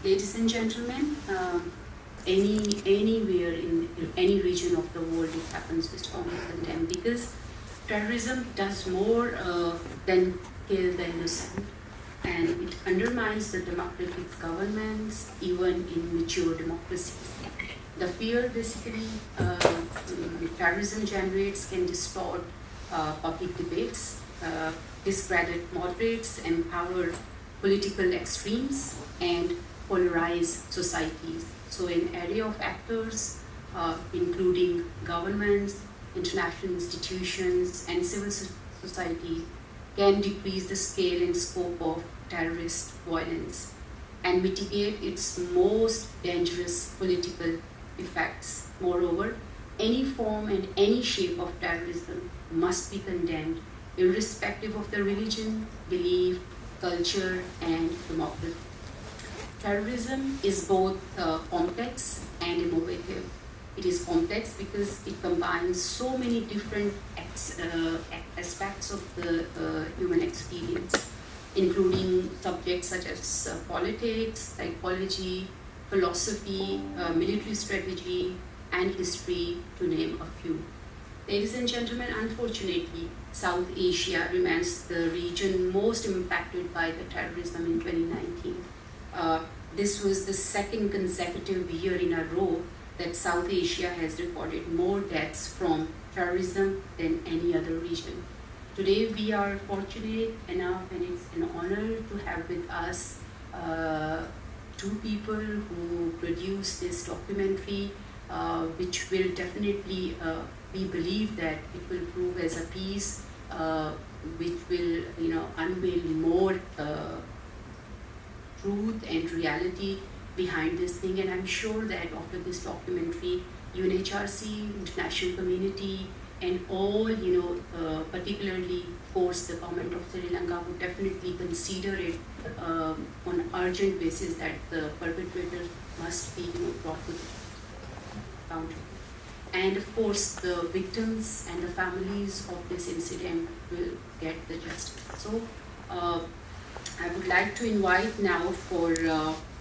Ladies and gentlemen, anywhere in any region of the world it happens, we strongly condemn, because terrorism does more than kill the innocent, and it undermines the democratic governments, even in mature democracies. The fear basically terrorism generates can distort public debates, discredit moderates, empower political extremes, and polarize societies. So an array of actors, including governments, international institutions, and civil society, can decrease the scale and scope of terrorist violence and mitigate its most dangerous political effects. Moreover, any form and any shape of terrorism must be condemned, irrespective of the religion, belief, culture, and demography. Terrorism is both complex and innovative. It is complex because it combines so many different aspects of the human experience, including subjects such as politics, psychology, philosophy, military strategy, and history, to name a few. Ladies and gentlemen, unfortunately, South Asia remains the region most impacted by the terrorism in 2019. This was the second consecutive year in a row that South Asia has recorded more deaths from terrorism than any other region. Today we are fortunate enough, and it's an honor to have with us two people who produced this documentary, which will definitely, we believe that it will prove as a piece which will, unveil more truth and reality behind this thing. And I'm sure that after this documentary, UNHRC, international community, and all, particularly, of course, the government of Sri Lanka would definitely consider it on an urgent basis that the perpetrators must be, brought to account. And of course, the victims and the families of this incident will get the justice. So, I would like to invite now for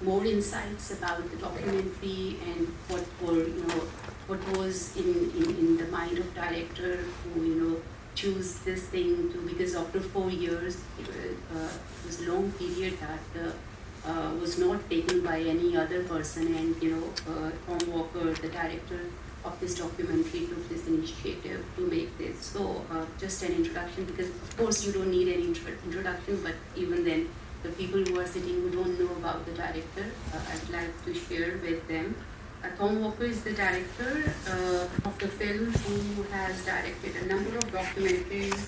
more insights about the documentary and what was in the mind of director who choose this thing to, because after 4 years it was a long period that was not taken by any other person, and Tom Walker, the director of this documentary, took this initiative to make this. So just an introduction, because of course you don't need any introduction, but even then the people who are sitting who don't know about the director, I'd like to share with them. Tom Walker is the director of the film, who has directed a number of documentaries,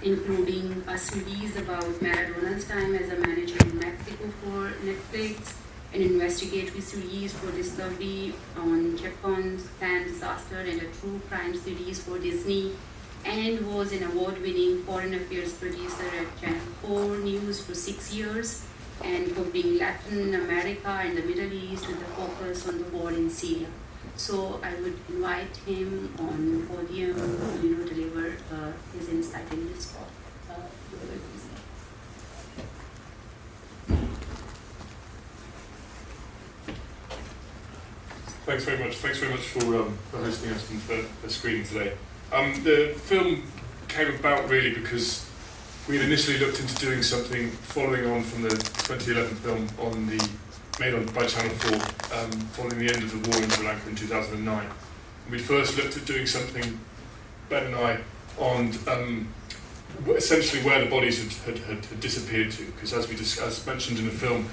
including a series about Maradona's time as a manager in Mexico for Netflix, an investigatory series for Discovery on Japan's planned disaster, and a true crime series for Disney, and was an award-winning foreign affairs producer at Channel 4 News for 6 years, and covering Latin America and the Middle East with a focus on the war in Syria. So I would invite him on the podium to deliver his insight in this talk. Thanks very much. Thanks very much for hosting us and for screening today. The film came about really because we had initially looked into doing something following on from the 2011 film made by Channel 4 following the end of the war in Sri Lanka in 2009. We first looked at doing something, Ben and I, on essentially where the bodies had disappeared to, because as mentioned in the film,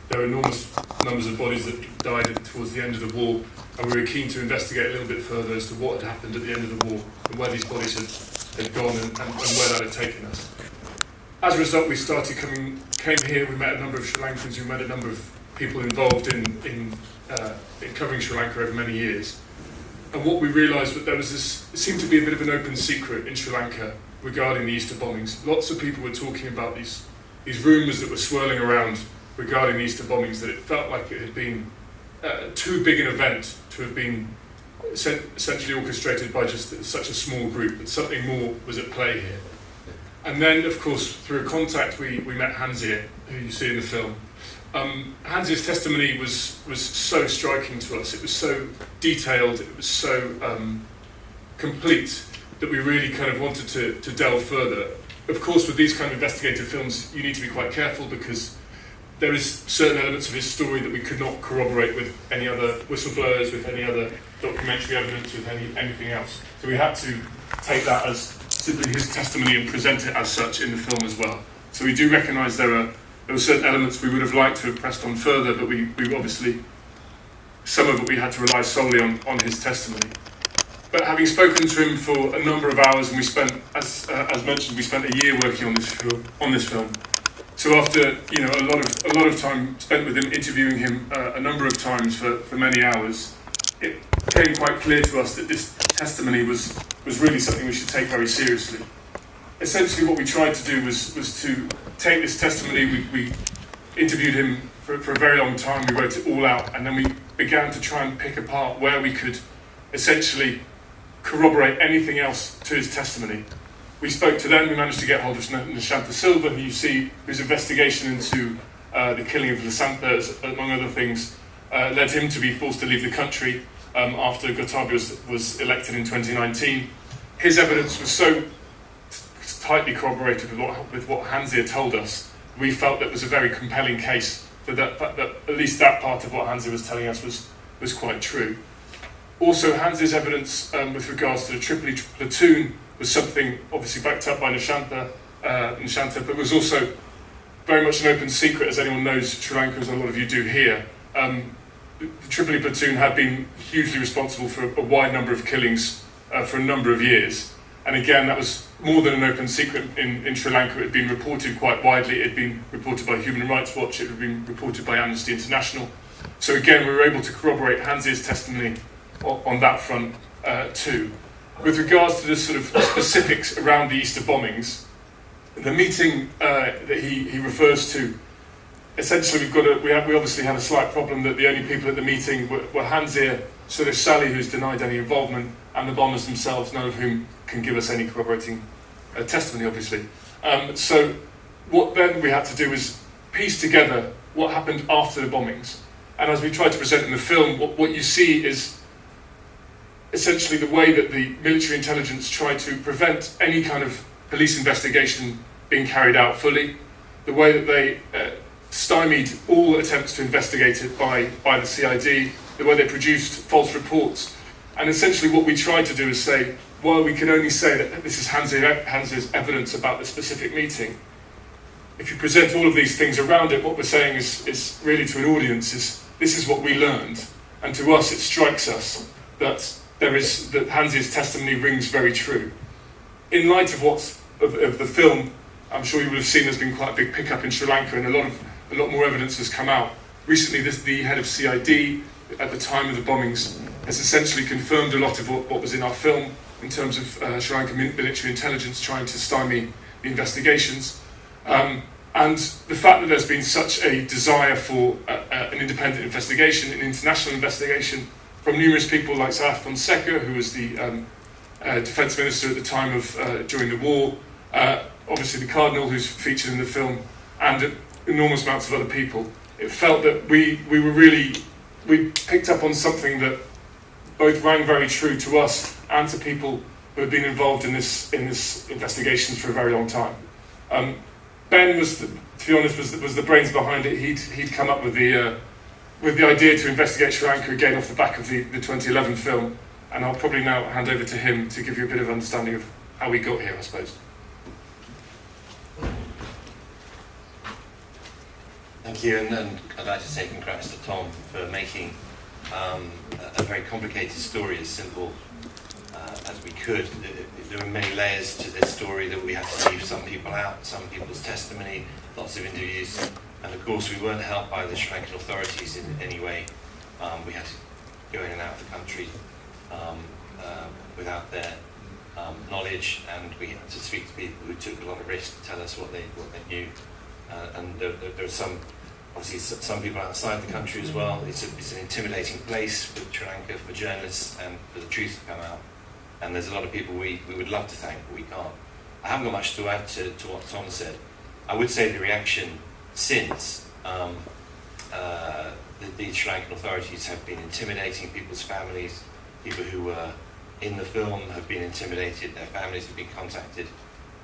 there were enormous numbers of bodies that died towards the end of the war, and we were keen to investigate a little bit further as to what had happened at the end of the war and where these bodies had gone and where that had taken us. As a result, we came here, we met a number of Sri Lankans, we met a number of people involved in covering Sri Lanka over many years. And what we realised was it seemed to be a bit of an open secret in Sri Lanka regarding the Easter bombings. Lots of people were talking about these rumours that were swirling around regarding the Easter bombings, that it felt like it had been too big an event to have been essentially orchestrated by just such a small group, that something more was at play here. And then, of course, through a contact, we met Hanzir, who you see in the film, Hans' testimony was so striking to us. It was so detailed, it was so complete that we really kind of wanted to delve further. Of course, with these kind of investigative films, you need to be quite careful because there is certain elements of his story that we could not corroborate with any other whistleblowers, with any other documentary evidence, with anything else. So we had to take that as simply his testimony and present it as such in the film as well. So we do recognise there were certain elements we would have liked to have pressed on further, but we obviously, some of it we had to rely solely on his testimony. But having spoken to him for a number of hours, and we spent, as mentioned, we spent a year working on this film. So after a lot of time spent with him, interviewing him a number of times for many hours, it became quite clear to us that this testimony was really something we should take very seriously. Essentially, what we tried to do was to take this testimony. We interviewed him for a very long time. We wrote it all out, and then we began to try and pick apart where we could essentially corroborate anything else to his testimony. We spoke to them. We managed to get hold of Nishanta Silva, who you see, whose investigation into the killing of Lasantha, among other things, led him to be forced to leave the country after Gotabia was elected in 2019. His evidence was so tightly corroborated with what Hansi had told us. We felt that was a very compelling case for that at least that part of what Hansi was telling us was quite true. Also, Hansi's evidence with regards to the Tripoli platoon was something obviously backed up by Nishanta, but was also very much an open secret, as anyone knows, Sri Lanka, as a lot of you do here. The Tripoli platoon had been hugely responsible for a wide number of killings for a number of years. And again, that was more than an open secret in Sri Lanka. It had been reported quite widely. It had been reported by Human Rights Watch. It had been reported by Amnesty International. So again, we were able to corroborate Hansi's testimony on that front too. With regards to the sort of specifics around the Easter bombings, the meeting that he refers to, essentially we obviously had a slight problem that the only people at the meeting were Hansi, Suresh Sally, who's denied any involvement, and the bombers themselves, none of whom can give us any corroborating testimony, obviously. So what then we had to do was piece together what happened after the bombings. And as we tried to present in the film, what you see is essentially the way that the military intelligence tried to prevent any kind of police investigation being carried out fully, the way that they stymied all attempts to investigate it by the CID, the way they produced false reports. And essentially what we tried to do is say, while we can only say that this is Hansi's evidence about the specific meeting, if you present all of these things around it, what we're saying is really to an audience is, this is what we learned. And to us, it strikes us that that Hansi's testimony rings very true. In light of the film, I'm sure you will have seen there's been quite a big pickup in Sri Lanka, and a lot more evidence has come out. Recently, the head of CID at the time of the bombings has essentially confirmed a lot of what was in our film in terms of Sri Lankan military intelligence trying to stymie the investigations. And the fact that there's been such a desire for an independent investigation, an international investigation, from numerous people like Salah Fonseca, who was the defence minister at the time of during the war, obviously the Cardinal, who's featured in the film, and enormous amounts of other people. It felt that we picked up on something that both rang very true to us and to people who had been involved in this investigations for a very long time. Ben was, to be honest, was the brains behind it. He'd come up with the idea to investigate Sri Lanka again off the back of the 2011 film, and I'll probably now hand over to him to give you a bit of understanding of how we got here, I suppose. Thank you, and I'd like to say congrats to Tom for making a very complicated story as simple as we could. There were many layers to this story that we had to leave some people out, some people's testimony, lots of interviews, and of course we weren't helped by the Sri Lankan authorities in any way. We had to go in and out of the country without their knowledge, and we had to speak to people who took a lot of risk to tell us what they knew. And there are obviously some people outside the country as well. It's an intimidating place for Sri Lanka, for journalists, and for the truth to come out. And there's a lot of people we would love to thank, but we can't. I haven't got much to add to what Tom said. I would say the reaction since the Sri Lankan authorities have been intimidating people's families. People who were in the film have been intimidated, their families have been contacted,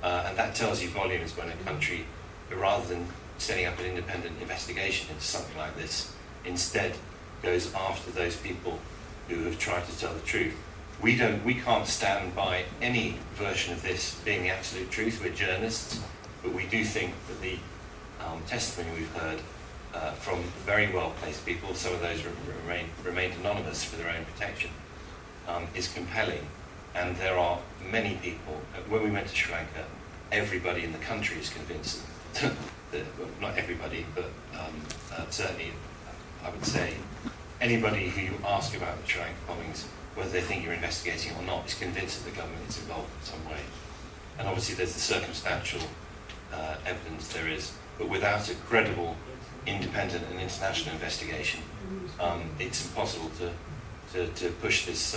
and that tells you volumes when a country, rather than setting up an independent investigation into something like this, instead goes after those people who have tried to tell the truth. We can't stand by any version of this being the absolute truth. We're journalists, but we do think that the testimony we've heard from very well-placed people, some of those remained anonymous for their own protection, is compelling. And there are many people, when we went to Sri Lanka, everybody in the country is convinced that, well, not everybody, but certainly I would say anybody who you ask about the Sri Lanka bombings, whether they think you're investigating or not, is convinced that the government is involved in some way. And obviously there's the circumstantial evidence there is, but without a credible, independent and international investigation, it's impossible to push this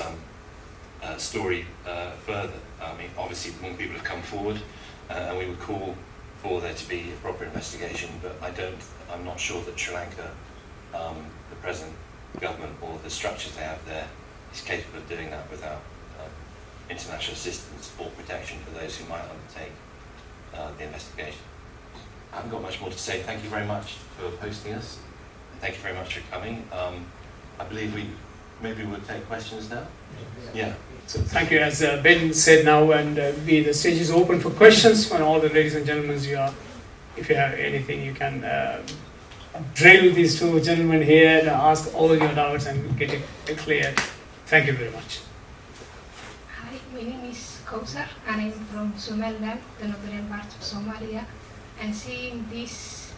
story further. I mean, obviously more people have come forward, and we would call for there to be a proper investigation, but I'm not sure that Sri Lanka, the present government or the structures they have there, is capable of doing that without international assistance or protection for those who might undertake the investigation. I haven't got much more to say. Thank you very much for hosting us. Thank you very much for coming. I believe maybe we'll take questions now. Yeah. So thank you. As Ben said now, and the stage is open for questions from all the ladies and gentlemen. If you have anything, you can drill these two gentlemen here and ask all your doubts and get it clear. Thank you very much. Hi, my name is Kausar and I'm from Somaliland, the northern part of Somalia. And seeing this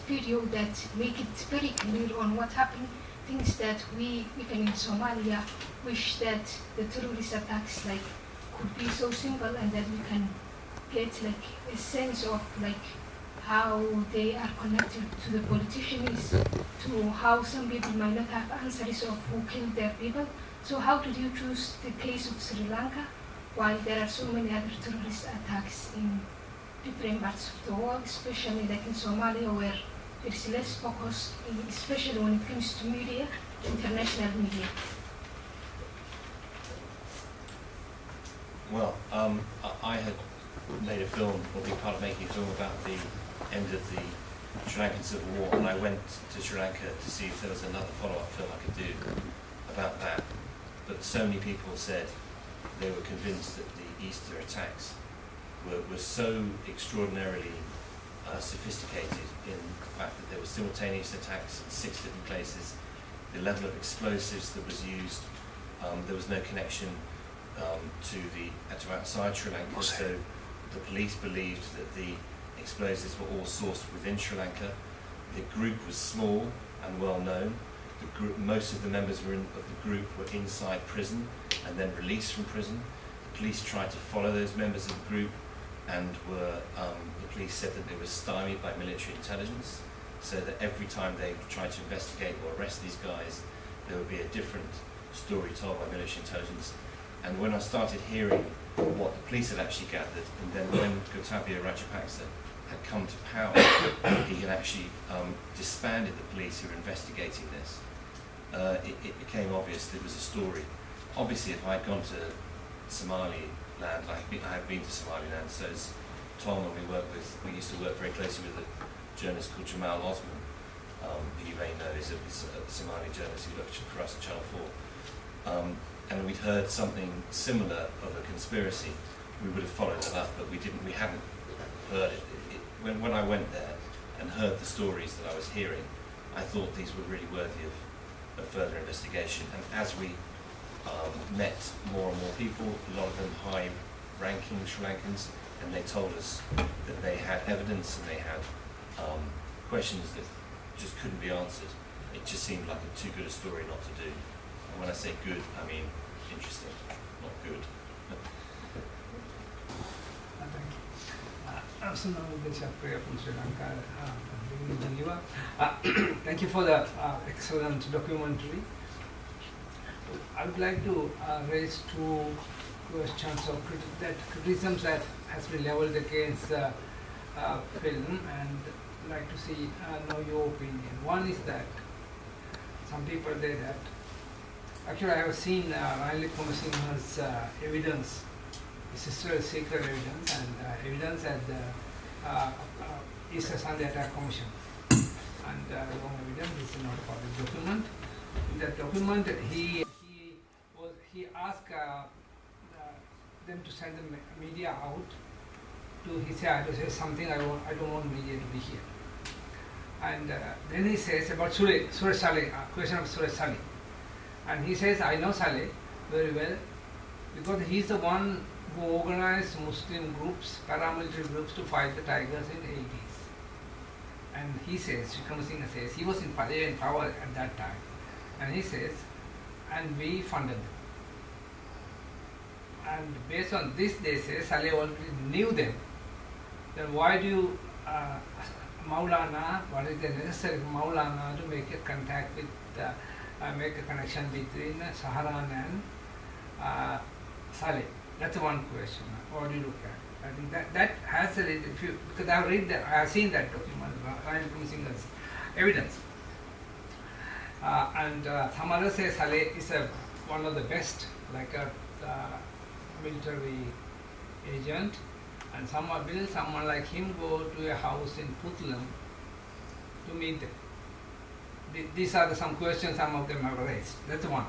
video that make it very clear on what happened, things that we, even in Somalia, wish that the terrorist attacks could be so simple and that we can get a sense of how they are connected to the politicians, to how some people might not have answers of who killed their people. So how did you choose the case of Sri Lanka while there are so many other terrorist attacks in different parts of the world, especially in Somalia, where there is less focus, especially when it comes to media, international media? Well, I had made a film, or been part of making a film about the end of the Sri Lankan Civil War, and I went to Sri Lanka to see if there was another follow-up film I could do about that. But so many people said they were convinced that the Easter attacks were so extraordinarily sophisticated in the fact that there were simultaneous attacks in 6 different places, the level of explosives that was used, there was no connection to outside Sri Lanka, so the police believed that the explosives were all sourced within Sri Lanka. The group was small and well known. Most of the members of the group were inside prison and then released from prison. The police tried to follow those members of the group and the police said that they were stymied by military intelligence, so that every time they tried to investigate or arrest these guys, there would be a different story told by military intelligence. And when I started hearing what the police had actually gathered, and then when Gotabaya Rajapaksa had come to power, he had actually disbanded the police who were investigating this. It became obvious that it was a story. Obviously, if I'd gone to Somaliland, I have been to Somaliland, so as Tom and we used to work very closely with a journalist called Jamal Osman, who you may know is a Somali journalist who looked for us at Channel 4. And we'd heard something similar of a conspiracy, we would have followed it up, but we hadn't heard it. When I went there and heard the stories that I was hearing, I thought these were really worthy of further investigation. And as we met more and more people, a lot of them high-ranking Sri Lankans, and they told us that they had evidence and they had questions that just couldn't be answered. It just seemed like too good a story not to do. And when I say good, I mean interesting, not good. Thank you for the excellent documentary. I would like to raise 2 questions of criticisms that has been leveled against the film. And like to see, know your opinion. One is that some people say that, actually I have seen Rnilekuma Singha's evidence, sister's secret evidence, and evidence at the Easter Sunday Attack Commission. And long evidence is not a public document. In that document, he asked them to send the media out. He said, I say something, I don't want media to be here. And then he says about Suresh Saleh, question of Suresh Saleh. And he says, I know Saleh very well because he's the one who organized Muslim groups, paramilitary groups to fight the Tigers in the 80s. And he says, Rnilekuma Singha says, he was in power at that time. And he says, and we funded them. And based on this, they say Saleh already knew them. Then why do you, Maulana, what is the necessary for Maulana to make a contact with, make a connection between Saharan and Saleh? That's one question. What do you look at? I think that has a little, because I have seen that document, Rnilekuma Singha's evidence. And some others say Saleh is one of the best, like a military agent, and someone like him go to a house in Putlam to meet them. These are some questions some of them have raised. That's one.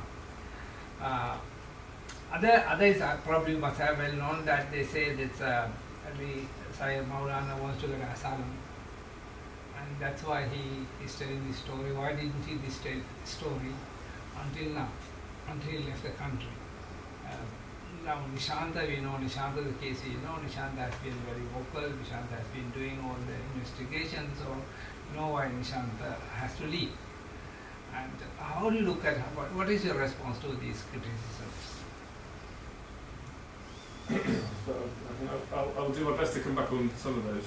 Others are probably must have well known that they say that Sayyid Maulana wants to get asylum, and that's why he is telling this story. Why didn't he tell this story until now, until he left the country? Now Nishanta, we know Nishanta, the case, Nishanta has been very vocal, Nishanta has been doing all the investigations, so you know why Nishanta has to leave. And how do you look at, what is your response to these criticisms? I'll do my best to come back on some of those.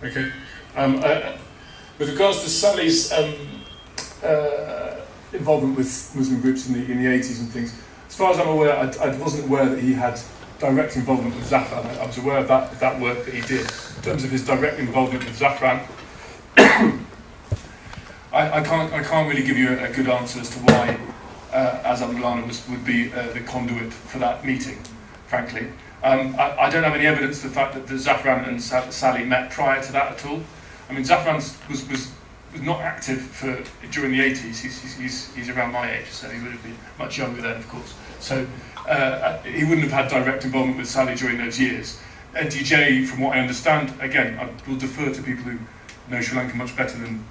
Okay. With regards to Sally's involvement with Muslim groups in the 80s and things, as far as I'm aware, I wasn't aware that he had direct involvement with Zafran. I was aware of that work that he did. In terms of his direct involvement with Zafran, I can't really give you a good answer as to why Azam Maulana would be the conduit for that meeting, frankly. I don't have any evidence of the fact that Zafran and Sally met prior to that at all. I mean, Zafran was not active during the 80s. He's around my age, so he would have been much younger then, of course. So he wouldn't have had direct involvement with Sally during those years. NTJ, from what I understand, again, I will defer to people who know Sri Lanka much better than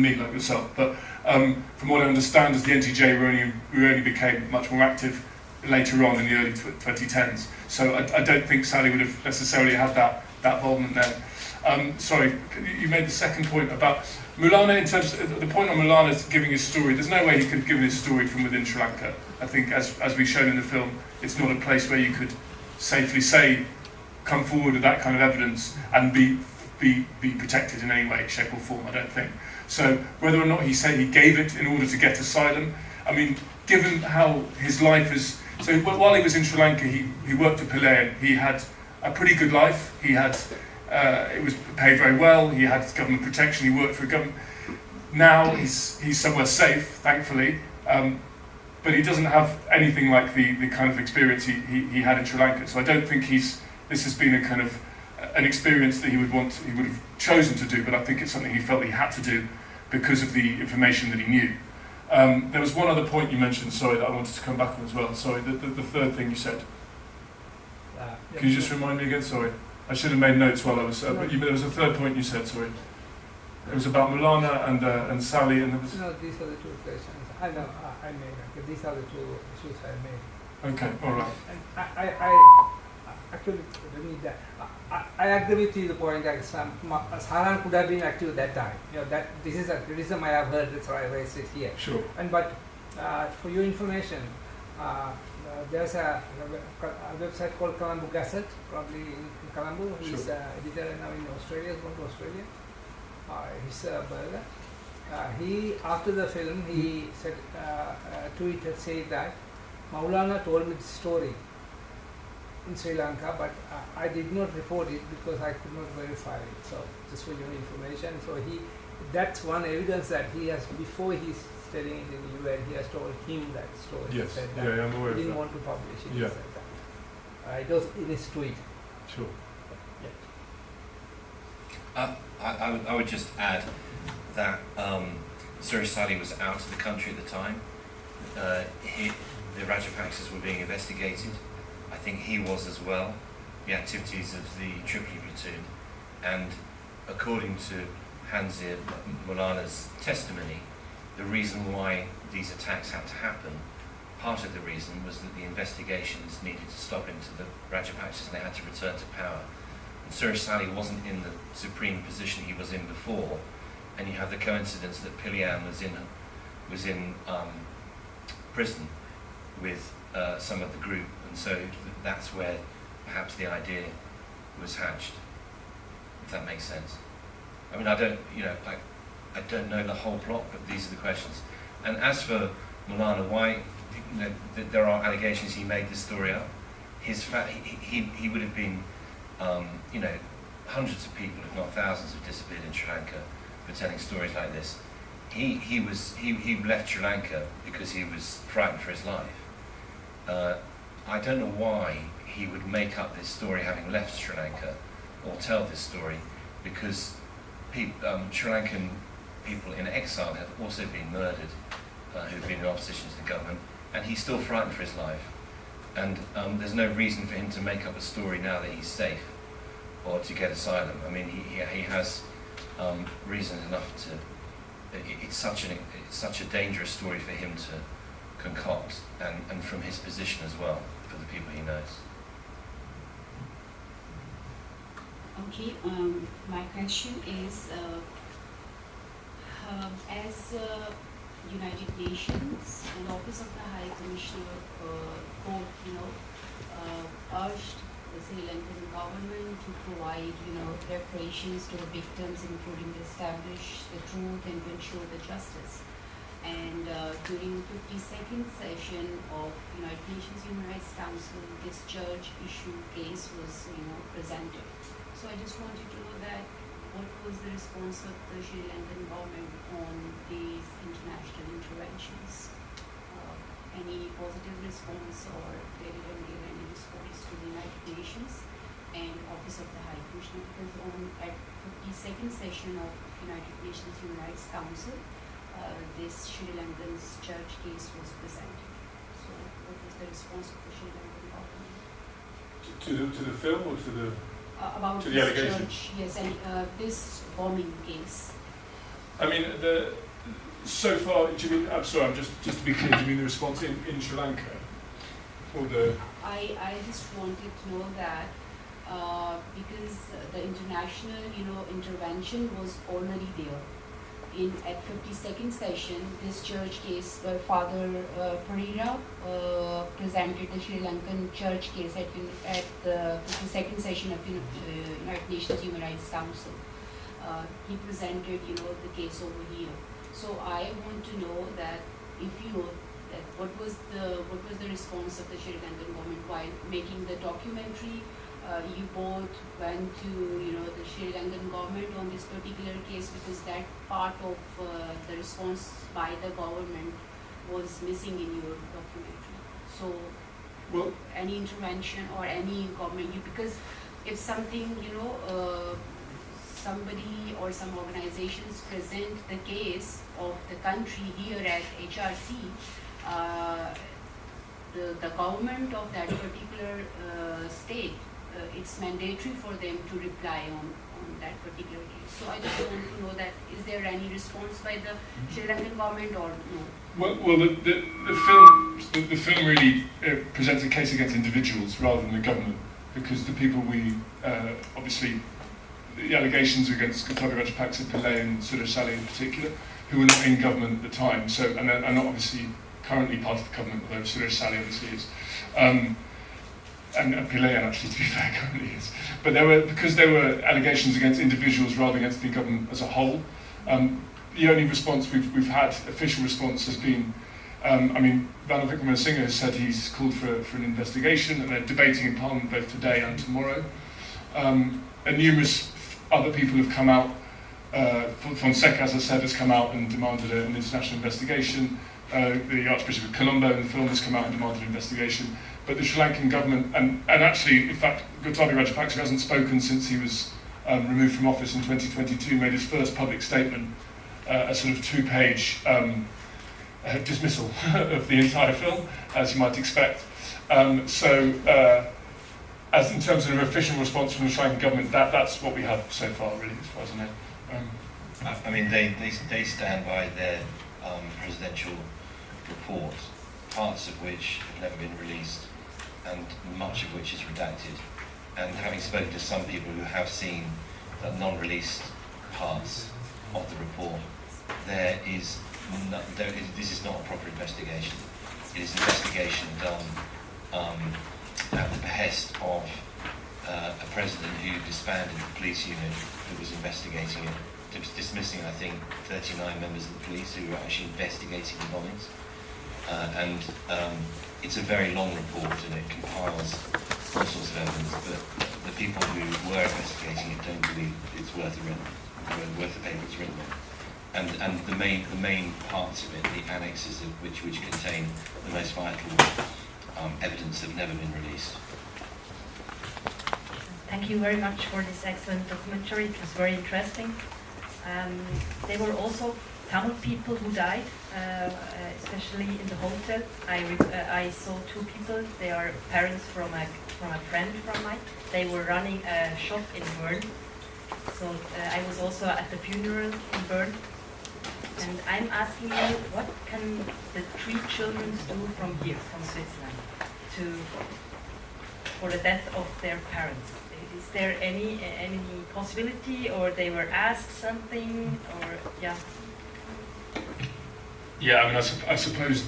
me, like yourself. But from what I understand, is the NTJ only became much more active later on in the early 2010s. So I don't think Sally would have necessarily had that involvement then. Sorry, you made the second point about Maulana. In terms of the point on Maulana's giving his story, there's no way he could have given his story from within Sri Lanka. I think, as we've shown in the film, it's not a place where you could safely say, come forward with that kind of evidence and be protected in any way, shape or form, I don't think. So whether or not he said he gave it in order to get asylum, I mean, given how his life is, so while he was in Sri Lanka, he worked at Pillay. He had a pretty good life. He had, it was paid very well. He had government protection. He worked for a government. Now he's somewhere safe, thankfully, but he doesn't have anything like the kind of experience he had in Sri Lanka. So I don't think this has been a kind of an experience that he would have chosen to do, but I think it's something he felt he had to do because of the information that he knew. There was one other point you mentioned, sorry, that I wanted to come back on as well. Sorry, the third thing you said. Can you just remind me again? Sorry. I should have made notes while I was... but there was a third point you said, sorry. It was about Maulana and Sally and... No, these are the two questions. I know, I made. These are the two issues I made. Okay, all right. And I actually believe that. I agree with you the point that Saharan could have been active at that time. That this is a criticism I have heard, that's why I raised it here. Sure. But for your information, there's a website called Colombo Gazette, probably in Colombo. He's sure. Editor now in Australia, he's gone to Australia. He's a brother. He, after the film, he said, tweeted, said that Maulana told me the story in Sri Lanka, but I did not report it because I could not verify it. So just for your information, so that's one evidence that he has, before he's studying it in the UN, he has told him that story. Yes, Said yeah, that I'm aware he of didn't that. want to publish it. Yeah. He said that. It was in his tweet. Sure. I would just add that Sirasa was out of the country at the time. The Rajapaksas were being investigated. I think he was as well, the activities of the Tripoli platoon. And according to Hanzir Mulana's testimony, the reason why these attacks had to happen, part of the reason was that the investigations needed to stop into the Rajapaksas and they had to return to power. And Sirasa wasn't in the supreme position he was in before, and you have the coincidence that Piliam was in prison with some of the group, and so that's where perhaps the idea was hatched, if that makes sense. I mean, I don't know the whole plot, but these are the questions. And as for Mulana, why, there are allegations he made this story up. He would have been, hundreds of people, if not thousands, have disappeared in Sri Lanka for telling stories like this. He left Sri Lanka because he was frightened for his life. I don't know why he would make up this story having left Sri Lanka, or tell this story, because Sri Lankan people in exile have also been murdered, who've been in opposition to the government, and he's still frightened for his life. And there's no reason for him to make up a story now that he's safe, or to get asylum. I mean, he has reason enough to. It's such a dangerous story for him to concoct, and from his position as well, for the people he knows. Okay, my question is, as United Nations and Office of the High Commissioner both, urged the Sri Lankan government to provide, reparations to the victims, including to establish the truth and to ensure the justice. And during the 52nd session of United Nations Human Rights Council, this church issue case was, presented. So I just wanted to know that what was the response of the Sri Lankan government on these international interventions? Any positive response, or they didn't give any response to the United Nations and Office of the High Commissioner? Because at 52nd session of United Nations Human Rights Council, this Sri Lankan's church case was presented. So what was the response of the Sri Lankan government? To the film, or to the About to the this allegation? church, yes, and this bombing case. I mean, so far, do you mean, I'm sorry, just to be clear, do you mean the response in Sri Lanka? Or the... I just wanted to know that because the international, intervention was already there. At 52nd session, this church case, where Father Pereira presented the Sri Lankan church case at the 52nd session of United Nations Human Rights Council. He presented, the case over here. So I want to know that what was the response of the Sri Lankan government while making the documentary. You both went to the Sri Lankan government on this particular case, because that part of the response by the government was missing in your documentary. So, Well, any intervention or any government, because if something somebody or some organizations present the case of the country here at HRC, the government of that particular state, it's mandatory for them to reply on that particular case. So I just want to know that, is there any response by the Sri Lankan government or no? Well, the film really presents a case against individuals rather than the government, because the people obviously, the allegations against Katabi Rajapaksa, Pillay and Sirasa in particular, who were not in government at the time, so and are not obviously currently part of the government, although Sirasa obviously is. And Pillay actually, to be fair, currently is. But because there were allegations against individuals rather than against the government as a whole, the only response we've had, official response, has been I mean, Ranil Wickremesinghe has said he's called for an investigation, and they're debating in Parliament both today and tomorrow. And numerous other people have come out. Fonseca, as I said, has come out and demanded an international investigation. The Archbishop of Colombo in the film has come out and demanded an investigation. But the Sri Lankan government, and actually, in fact, Gotabaya Rajapaksa hasn't spoken since he was removed from office in 2022, made his first public statement, a sort of two-page dismissal of the entire film, as you might expect. As in terms of an official response from the Sri Lankan government, that's what we have so far, really, as far as I know. I mean, they stand by their presidential report, parts of which have never been released, and much of which is redacted. And having spoken to some people who have seen the non-released parts of the report, this is not a proper investigation. It is an investigation done at the behest of a president who disbanded the police unit who was investigating it, dismissing, I think, 39 members of the police who were actually investigating the bombings. It's a very long report, and it compiles all sorts of evidence, but the people who were investigating it don't believe it's worth the paper it's written on. And the main parts of it, the annexes of which contain the most vital evidence, have never been released. Thank you very much for this excellent documentary. It was very interesting. There were also Tamil people who died, especially in the hotel. I saw two people. They are parents from a friend from mine. They were running a shop in Bern. So I was also at the funeral in Bern. And I'm asking you, what can the three children do from here, from Switzerland, for the death of their parents? Is there any possibility, or they were asked something, or yeah? Yeah, I mean, I suppose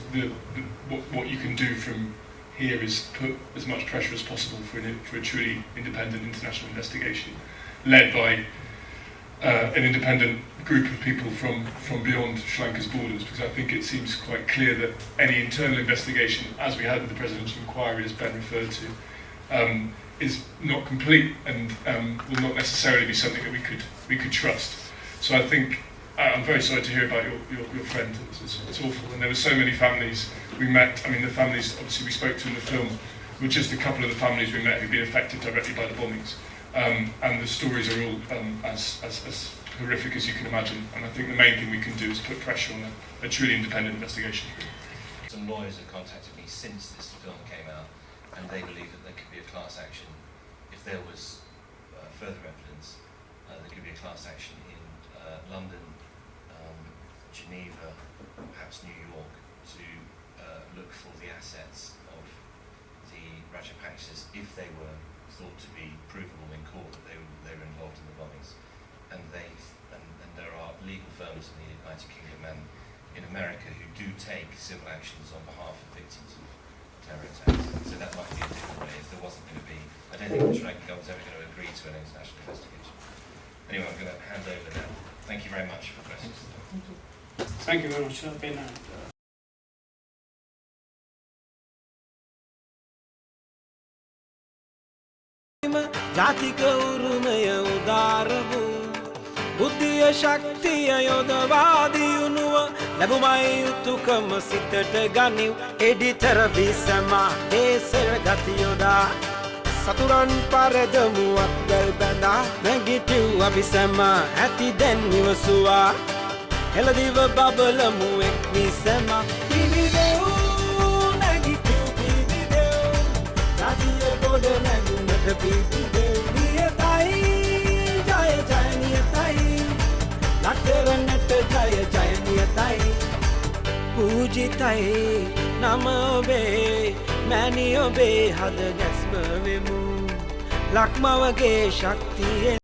what you can do from here is put as much pressure as possible for a truly independent international investigation, led by an independent group of people from beyond Sri Lanka's borders, because I think it seems quite clear that any internal investigation, as we had with the presidential inquiry, as Ben referred to, is not complete and will not necessarily be something that we could trust. So I think I'm very sorry to hear about your friend. It's awful, and there were so many families we met. I mean, the families obviously we spoke to in the film were just a couple of the families we met who'd been affected directly by the bombings, and the stories are all as horrific as you can imagine. And I think the main thing we can do is put pressure on a truly independent investigation. Some lawyers have contacted me since this film came out, and they believe that there could be a class action if there was further evidence. There could be a class action in London, Geneva, perhaps New York, to look for the assets of the Rajapaksas if they were thought to be provable in court that they were involved in the bombings. And there are legal firms in the United Kingdom and in America who do take civil actions on behalf of victims of terror attacks. So that might be a different way if there wasn't going to be. I don't think the Sri Lankan government is ever going to agree to an international investigation. Anyway, I'm going to hand over now. Thank you very much for questions. Thank you. Thank you very much, Ben. ජාතික උරුමය උදාර වූ බුද්ධිය ශක්තිය යොදවා දියුණුව ලැබුමයි යුතුයකම සිතට ගනිව් එඩිතර විසමා දේශර ගති යොදා සතුරන් පරදමුවක් ගල් බැඳා නැගිටිව් අපි සැම ඇති දැන් නිවසුවා එළදිව බබලමු එක් විසම පිවිදෙව් නැගිටිව් පිවිදෙව් ජාතිය ගොඩ නැගුණට පිවිදෙව් නියතයි ජය ජය නියතයි ලක්තරන්නට ජය ජය නියතයි පූජිතයි නම ඔබේ මැණි ඔබේ හද ගැස්ම වෙමු ලක්මවගේ ශක්තියෙන්